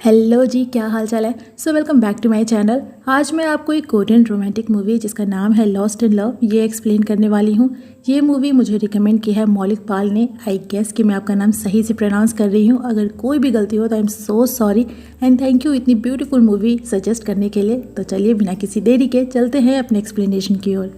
Hello जी, क्या हाल चाल है। So welcome back to my channel. आज मैं आपको एक कोरियन रोमांटिक मूवी जिसका नाम है लॉस्ट इन लव ये एक्सप्लेन करने वाली हूँ। ये मूवी मुझे रिकमेंड की है मौलिक पाल ने। आई गेस कि मैं आपका नाम सही से प्रोनाउंस कर रही हूँ। अगर कोई भी गलती हो तो I am so sorry and thank you इतनी ब्यूटीफुल मूवी सजेस्ट करने के लिए। तो चलिए बिना किसी देरी के चलते हैं अपने एक्सप्लेनेशन की ओर।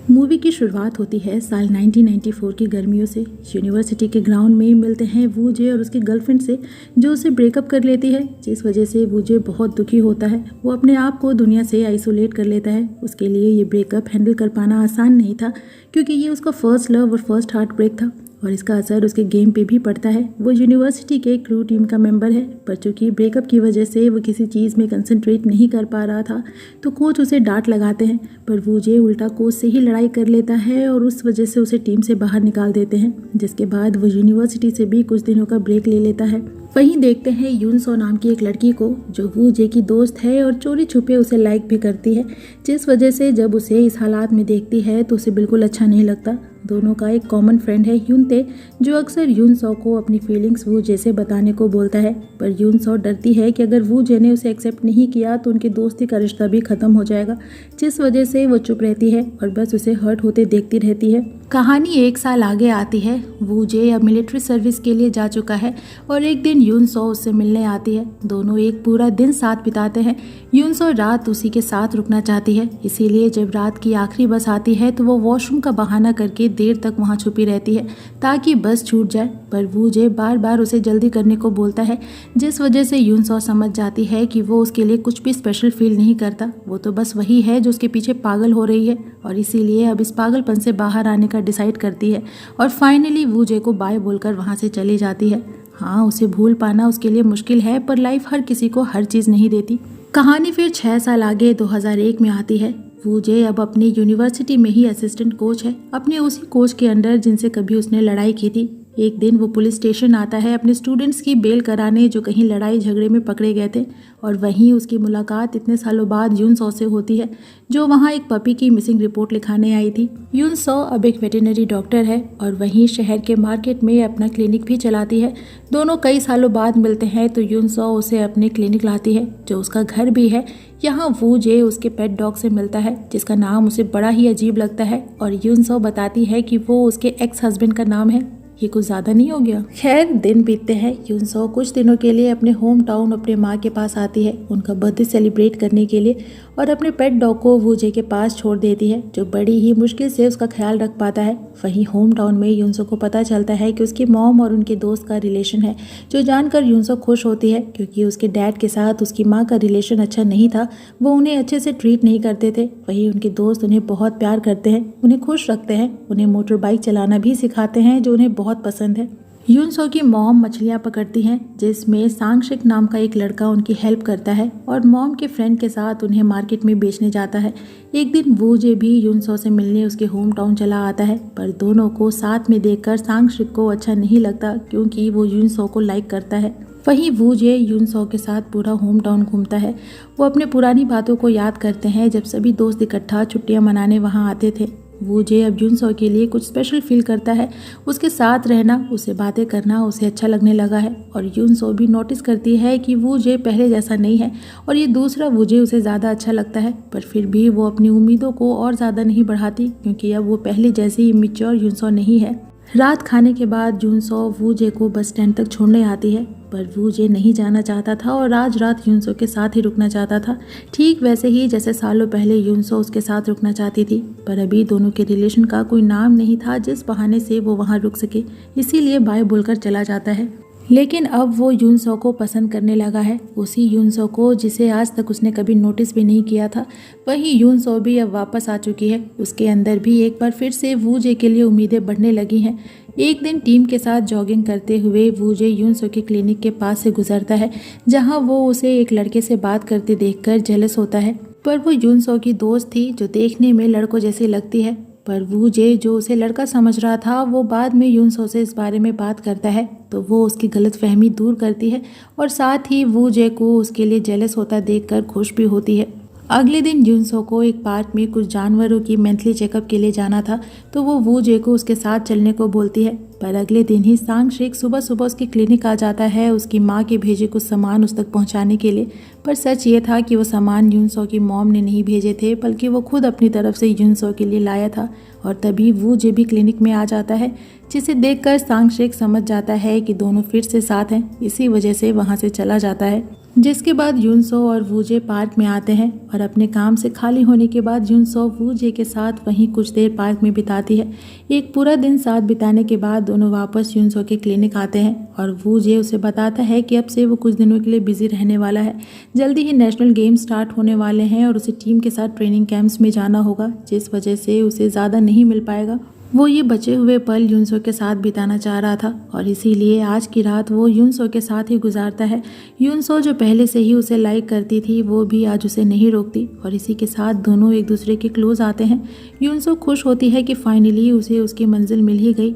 मूवी की शुरुआत होती है साल 1994 की गर्मियों से। यूनिवर्सिटी के ग्राउंड में मिलते हैं वूजे और उसकी गर्लफ्रेंड से, जो उसे ब्रेकअप कर लेती है, जिस वजह से वूजे बहुत दुखी होता है। वो अपने आप को दुनिया से आइसोलेट कर लेता है। उसके लिए ये ब्रेकअप हैंडल कर पाना आसान नहीं था, क्योंकि ये उसका फर्स्ट लव और फर्स्ट हार्ट ब्रेक था और इसका असर उसके गेम पे भी पड़ता है। वो यूनिवर्सिटी के क्रू टीम का मेंबर है, पर चूंकि ब्रेकअप की वजह से वो किसी चीज़ में कंसंट्रेट नहीं कर पा रहा था, तो कोच उसे डांट लगाते हैं। पर वूजे उल्टा कोच से ही लड़ाई कर लेता है और उस वजह से उसे टीम से बाहर निकाल देते हैं, जिसके बाद वो यूनिवर्सिटी से भी कुछ दिनों का ब्रेक ले लेता है। वहीं देखते हैं यून सो नाम की एक लड़की को, जो वूजे की दोस्त है और चोरी छुपे उसे लाइक भी करती है, जिस वजह से जब उसे इस हालात में देखती है तो उसे बिल्कुल अच्छा नहीं लगता। दोनों का एक कॉमन फ्रेंड है यूनते, जो अक्सर यून सो को अपनी फीलिंग्स वूजे से बताने को बोलता है। पर यून सो डरती है कि अगर वूजे ने उसे एक्सेप्ट नहीं किया तो उनकी दोस्ती का रिश्ता भी खत्म हो जाएगा, जिस वजह से वो चुप रहती है और बस उसे हर्ट होते देखती रहती है। कहानी एक साल आगे आती है। वूजे अब मिलिट्री सर्विस के लिए जा चुका है और एक दिन यून सो उससे मिलने आती है। दोनों एक पूरा दिन साथ बिताते हैं। यून सो रात उसी के साथ रुकना चाहती है, इसीलिए जब रात की आखिरी बस आती है तो वो वॉशरूम का बहाना करके देर तक वहां छुपी रहती है ताकि बस छूट जाए। पर वूजे बार बार उसे जल्दी करने को बोलता है, जिस वजह से यून सो समझ जाती है कि वो उसके लिए कुछ भी स्पेशल फील नहीं करता। वो तो बस वही है जो उसके पीछे पागल हो रही है और इसीलिए अब इस पागलपन से बाहर आने का डिसाइड करती है और फाइनली वूजे को बाय बोलकर वहां से चली जाती है। हाँ, उसे भूल पाना उसके लिए मुश्किल है, पर लाइफ हर किसी को हर चीज़ नहीं देती। कहानी फिर 6 साल आगे 2001 में आती है। वूजे अब अपनी यूनिवर्सिटी में ही असिस्टेंट कोच है, अपने उसी कोच के अंडर जिनसे कभी उसने लड़ाई की थी। एक दिन वो पुलिस स्टेशन आता है अपने स्टूडेंट्स की बेल कराने, जो कहीं लड़ाई झगड़े में पकड़े गए थे, और वहीं उसकी मुलाकात इतने सालों बाद यून सो से होती है, जो वहाँ एक पपी की मिसिंग रिपोर्ट लिखाने आई थी। यून सो अब एक वेटरनरी डॉक्टर है और वहीं शहर के मार्केट में अपना क्लिनिक भी चलाती है। दोनों कई सालों बाद मिलते हैं तो यून सो उसे अपने क्लिनिक लाती है, जो उसका घर भी है। यहाँ वूजे उसके पेट डॉग से मिलता है, जिसका नाम उसे बड़ा ही अजीब लगता है, और यून सो बताती है कि वो उसके एक्स हस्बैंड का नाम है। ये कुछ ज़्यादा नहीं हो गया? खैर, दिन बीतते हैं। यून सो कुछ दिनों के लिए अपने होम टाउन अपने माँ के पास आती है उनका बर्थडे सेलिब्रेट करने के लिए, और अपने पेट डॉग को वूजे के पास छोड़ देती है, जो बड़ी ही मुश्किल से उसका ख्याल रख पाता है। वहीं होम टाउन में यून सो को पता चलता है कि उसकी मॉम और उनके दोस्त का रिलेशन है, जो जानकर यून सो खुश होती है, क्योंकि उसके डैड के साथ उसकी माँ का रिलेशन अच्छा नहीं था। वो उन्हें अच्छे से ट्रीट नहीं करते थे। वहीं उनके दोस्त उन्हें बहुत प्यार करते हैं, उन्हें खुश रखते हैं, उन्हें मोटर बाइक चलाना भी सिखाते हैं, जो उन्हें बहुत पसंद है। यून सो की मॉम मछलियाँ पकड़ती हैं, जिसमें सांगशिक नाम का एक लड़का उनकी हेल्प करता है और मॉम के फ्रेंड के साथ उन्हें मार्केट में बेचने जाता है। एक दिन वूजे भी यून सो से मिलने उसके होम टाउन चला आता है, पर दोनों को साथ में देखकर सांगशिक को अच्छा नहीं लगता, क्योंकि वो यून सो को लाइक करता है। वहीं वूजे यून सो के साथ पूरा होम टाउन घूमता है। वो अपने पुरानी बातों को याद करते हैं, जब सभी दोस्त इकट्ठा छुट्टियां मनाने वहां आते थे। वूजे अब यून सो के लिए कुछ स्पेशल फील करता है। उसके साथ रहना, उससे बातें करना उसे अच्छा लगने लगा है, और यून सो भी नोटिस करती है कि वूजे पहले जैसा नहीं है और ये दूसरा वूजे उसे ज़्यादा अच्छा लगता है। पर फिर भी वो अपनी उम्मीदों को और ज़्यादा नहीं बढ़ाती, क्योंकि अब वो पहले जैसी ही मैच्योर यून सो नहीं है। रात खाने के बाद यून सो वूजे को बस स्टैंड तक छोड़ने आती है, पर वूजे नहीं जाना चाहता था और आज रात यून सो के साथ ही रुकना चाहता था, ठीक वैसे ही जैसे सालों पहले यून सो उसके साथ रुकना चाहती थी। पर अभी दोनों के रिलेशन का कोई नाम नहीं था जिस बहाने से वो वहाँ रुक सके, इसीलिए बाय बोलकर चला जाता है। लेकिन अब वो यून सो को पसंद करने लगा है, उसी यून सो को जिसे आज तक उसने कभी नोटिस भी नहीं किया था। वही यून सो भी अब वापस आ चुकी है। उसके अंदर भी एक बार फिर से वूजे के लिए उम्मीदें बढ़ने लगी हैं। एक दिन टीम के साथ जॉगिंग करते हुए वूजे यून सो के क्लिनिक के पास से गुजरता है, जहां वो उसे एक लड़के से बात करते देखकर जेलस होता है। पर वो यून सो की दोस्त थी, जो देखने में लड़कों जैसी लगती है, पर वू जे जो उसे लड़का समझ रहा था वो बाद में यूनसो से इस बारे में बात करता है तो वो उसकी गलतफहमी दूर करती है और साथ ही वू जे को उसके लिए जेलस होता देखकर खुश भी होती है। अगले दिन यूनसो को एक पार्क में कुछ जानवरों की मेंटली चेकअप के लिए जाना था तो वो वू जे को उसके साथ चलने को बोलती है। पर अगले दिन ही सांग शेक सुबह सुबह उसकी क्लिनिक आ जाता है उसकी माँ के भेजे कुछ सामान उस तक पहुँचाने के लिए। पर सच ये था कि वो सामान यूनसो की मॉम ने नहीं भेजे थे बल्कि वो खुद अपनी तरफ से यूनसो के लिए लाया था। और तभी वू जे भी क्लिनिक में आ जाता है जिसे देखकर सांग शेक समझ जाता है कि दोनों फिर से साथ हैं। इसी वजह से वहाँ से चला जाता है। जिसके बाद यूनसो और वू जे पार्क में आते हैं और अपने काम से खाली होने के बाद यूनसो वू जे के साथ वहीं कुछ देर पार्क में बिताती है। एक पूरा दिन साथ बिताने के बाद दोनों वापस यूनसो के क्लिनिक आते हैं और वू जे उसे बताता है कि अब से वो कुछ दिनों के लिए बिजी रहने वाला है। जल्दी ही नेशनल गेम स्टार्ट होने वाले हैं और उसे टीम के साथ ट्रेनिंग कैंप्स में जाना होगा जिस वजह से उसे ज़्यादा नहीं मिल पाएगा। वो ये बचे हुए पल यूनसो के साथ बिताना चाह रहा था और इसीलिए आज की रात वो यूनसो के साथ ही गुजारता है। यूनसो जो पहले से ही उसे लाइक करती थी वो भी आज उसे नहीं रोकती और इसी के साथ दोनों एक दूसरे के क्लोज आते हैं। यूनसो खुश होती है कि फाइनली उसे उसकी मंजिल मिल ही गई।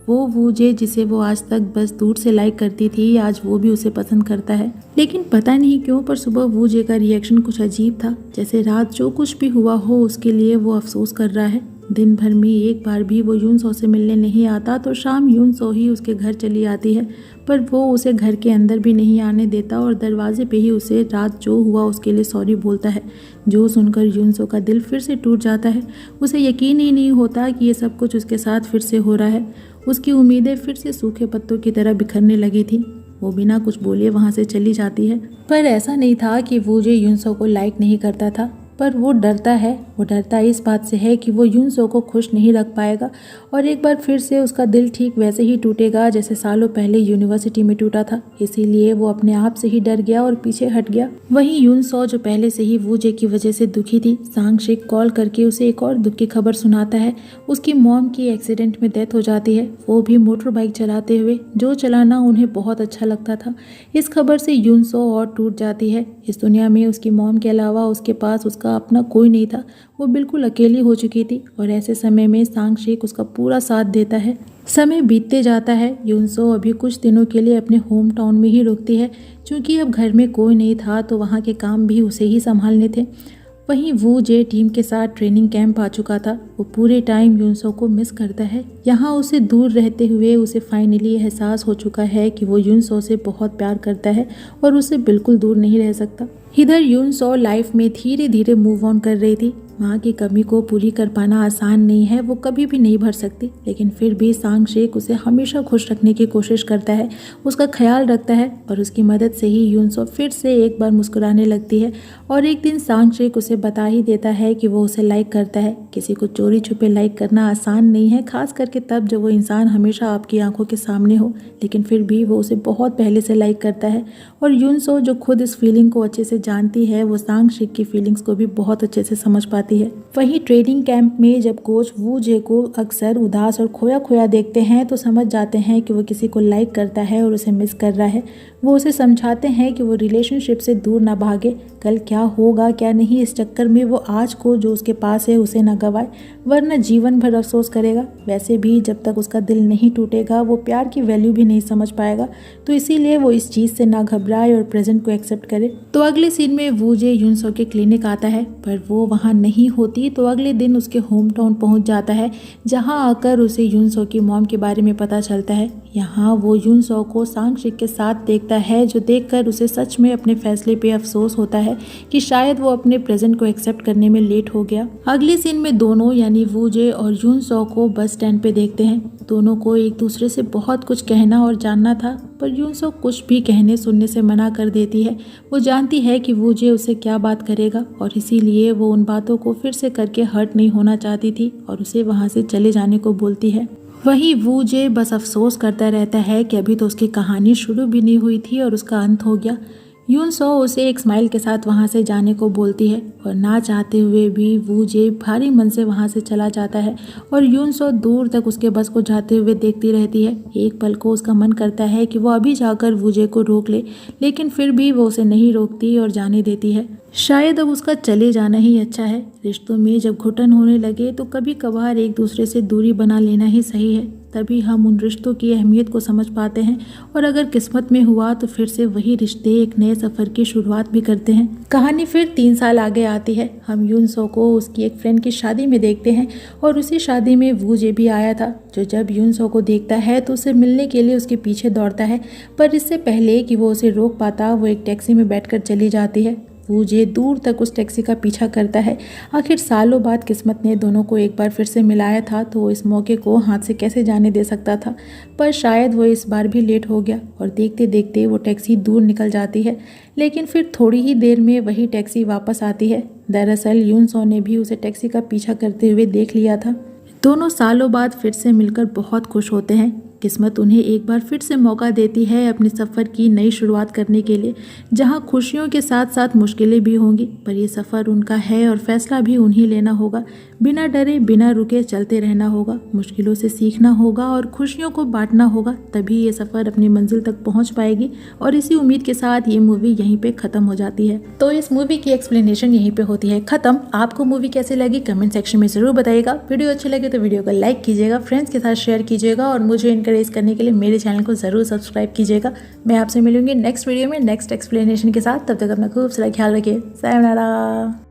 वो वू जे जिसे वो आज तक बस दूर से लाइक करती थी आज वो भी उसे पसंद करता है। लेकिन पता नहीं क्यों पर सुबह वू जे का रिएक्शन कुछ अजीब था, जैसे रात जो कुछ भी हुआ हो उसके लिए वो अफसोस कर रहा है। दिन भर में एक बार भी वो यूनसो से मिलने नहीं आता तो शाम यूनसो ही उसके घर चली आती है पर वो उसे घर के अंदर भी नहीं आने देता और दरवाजे पे ही उसे रात जो हुआ उसके लिए सॉरी बोलता है। जो सुनकर यूनसो का दिल फिर से टूट जाता है। उसे यकीन ही नहीं होता कि ये सब कुछ उसके साथ फिर से हो रहा है। उसकी उम्मीदें फिर से सूखे पत्तों की तरह बिखरने लगी थी। वो बिना कुछ बोले वहाँ से चली जाती है। पर ऐसा नहीं था कि वू जे यूनसो को लाइक नहीं करता था, पर वो डरता है। वो डरता इस बात से है कि वो यूनसो को खुश नहीं रख पाएगा और एक बार फिर से उसका दिल ठीक वैसे ही टूटेगा जैसे सालों पहले यूनिवर्सिटी में टूटा था। इसीलिए वो अपने आप से ही डर गया और पीछे हट गया। वहीं यूनसो जो पहले से ही वू जे की वजह से दुखी थी, सांग शेक कॉल करके उसे एक और दुख की खबर सुनाता है। उसकी मॉम की एक्सीडेंट में डेथ हो जाती है, वो भी मोटर बाइक चलाते हुए, जो चलाना उन्हें बहुत अच्छा लगता था। इस खबर से यूनसो और टूट जाती है। इस दुनिया में उसकी मॉम के अलावा उसके पास उसका अपना कोई नहीं था। वो बिल्कुल अकेली हो चुकी थी और ऐसे समय में सांग शेक उसका पूरा साथ देता है। समय बीतते जाता है। यूनसो अभी कुछ दिनों के लिए अपने होम टाउन में ही रुकती है क्योंकि अब घर में कोई नहीं था तो वहाँ के काम भी उसे ही संभालने थे। वहीं वू जे टीम के साथ ट्रेनिंग कैंप आ चुका था। वो पूरे टाइम यूनसो को मिस करता है। यहाँ उसे दूर रहते हुए उसे फाइनली एहसास हो चुका है कि वो यूनसो से बहुत प्यार करता है और उसे बिल्कुल दूर नहीं रह सकता। इधर यूनसो लाइफ में धीरे धीरे मूव ऑन कर रही थी। माँ की कमी को पूरी कर पाना आसान नहीं है, वो कभी भी नहीं भर सकती, लेकिन फिर भी सांग शेक उसे हमेशा खुश रखने की कोशिश करता है, उसका ख्याल रखता है। पर उसकी मदद से ही यूनसो फिर से एक बार मुस्कुराने लगती है और एक दिन सांग शेक उसे बता ही देता है कि वो उसे लाइक करता है। किसी को चोरी छुपे लाइक करना आसान नहीं है, खास करके तब जब वो इंसान हमेशा आपकी आंखों के सामने हो, लेकिन फिर भी वो उसे बहुत पहले से लाइक करता है। और यूनसो जो खुद इस फीलिंग को अच्छे से जानती है वो सांग शेक की फीलिंग्स को भी बहुत अच्छे से समझ पाती है। वहीं ट्रेनिंग कैंप में जब कोच वू जे को अक्सर उदास और खोया खोया देखते हैं तो समझ जाते हैं कि वो किसी को लाइक करता है और उसे मिस कर रहा है। वो उसे समझाते हैं कि वो रिलेशनशिप से दूर ना भागे, कल क्या होगा क्या नहीं इस चक्कर में वो आज को जो उसके पास है उसे ना गवाए, वरना जीवन भर अफसोस करेगा। वैसे भी जब तक उसका दिल नहीं टूटेगा वो प्यार की वैल्यू भी नहीं समझ पाएगा, तो इसीलिए वो इस चीज़ से ना घबराए और प्रेजेंट को एक्सेप्ट करे। तो अगले सीन में वू जे यूनसो के क्लिनिक आता है पर वो वहाँ नहीं होती, तो अगले दिन उसके होम टाउन पहुँच जाता है जहाँ आकर उसे यूनसो की मॉम के बारे में पता चलता है। यहाँ वो यूनसो को सांग शेक के साथ देखता है, जो देखकर उसे सच में अपने फैसले पे अफसोस होता है कि शायद वो अपने प्रेजेंट को एक्सेप्ट करने में लेट हो गया। अगले सीन में दोनों यानी वू जे और यूनसो को बस स्टैंड पे देखते हैं। दोनों को एक दूसरे से बहुत कुछ कहना और जानना था, पर यूनसो कुछ भी कहने सुनने से मना कर देती है। वो जानती है कि वू जे उससे क्या बात करेगा और इसीलिए वो उन बातों को फिर से करके हर्ट नहीं होना चाहती थी और उसे वहाँ से चले जाने को बोलती है। वहीं वू जे बस अफसोस करता रहता है कि अभी तो उसकी कहानी शुरू भी नहीं हुई थी और उसका अंत हो गया। यून सो उसे एक स्माइल के साथ वहाँ से जाने को बोलती है और ना चाहते हुए भी वू जे भारी मन से वहाँ से चला जाता है और यून सो दूर तक उसके बस को जाते हुए देखती रहती है। एक पल को उसका मन करता है कि वो अभी जाकर वू जे को रोक ले, लेकिन फिर भी वो उसे नहीं रोकती और जाने देती है। शायद अब उसका चले जाना ही अच्छा है। रिश्तों में जब घुटन होने लगे तो कभी कभार एक दूसरे से दूरी बना लेना ही सही है। तभी हम उन रिश्तों की अहमियत को समझ पाते हैं और अगर किस्मत में हुआ तो फिर से वही रिश्ते एक नए सफ़र की शुरुआत भी करते हैं। कहानी फिर 3 साल आगे आती है। हम यून सो को उसकी एक फ्रेंड की शादी में देखते हैं और उसी शादी में वू जे भी आया था, जो जब यून सो को देखता है तो उसे मिलने के लिए उसके पीछे दौड़ता है, पर इससे पहले कि वो उसे रोक पाता वो एक टैक्सी में बैठकर चली जाती है। वू जे दूर तक उस टैक्सी का पीछा करता है। आखिर सालों बाद किस्मत ने दोनों को एक बार फिर से मिलाया था तो वो इस मौके को हाथ से कैसे जाने दे सकता था, पर शायद वो इस बार भी लेट हो गया और देखते देखते वो टैक्सी दूर निकल जाती है। लेकिन फिर थोड़ी ही देर में वही टैक्सी वापस आती है। दरअसल यून सो ने भी उसे टैक्सी का पीछा करते हुए देख लिया था। दोनों सालों बाद फिर से मिलकर बहुत खुश होते हैं। किस्मत उन्हें एक बार फिर से मौका देती है अपने सफ़र की नई शुरुआत करने के लिए, जहां खुशियों के साथ साथ मुश्किलें भी होंगी, पर ये सफ़र उनका है और फैसला भी उन्हें लेना होगा। बिना डरे बिना रुके चलते रहना होगा, मुश्किलों से सीखना होगा और खुशियों को बांटना होगा, तभी ये सफ़र अपनी मंजिल तक पहुंच पाएगी। और इसी उम्मीद के साथ ये मूवी यहीं पे ख़त्म हो जाती है। तो इस मूवी की एक्सप्लेनेशन यहीं पे होती है ख़त्म। आपको मूवी कैसे लगी कमेंट सेक्शन में ज़रूर बताइएगा। वीडियो अच्छी लगे तो वीडियो को लाइक कीजिएगा, फ्रेंड्स के साथ शेयर कीजिएगा और मुझे इनकरेज करने के लिए मेरे चैनल को ज़रूर सब्सक्राइब कीजिएगा। मैं आपसे मिलूंगी नेक्स्ट वीडियो में नेक्स्ट एक्सप्लेनेशन के साथ। तब तक अपना खूब सारा ख्याल रखिए। सायोनारा।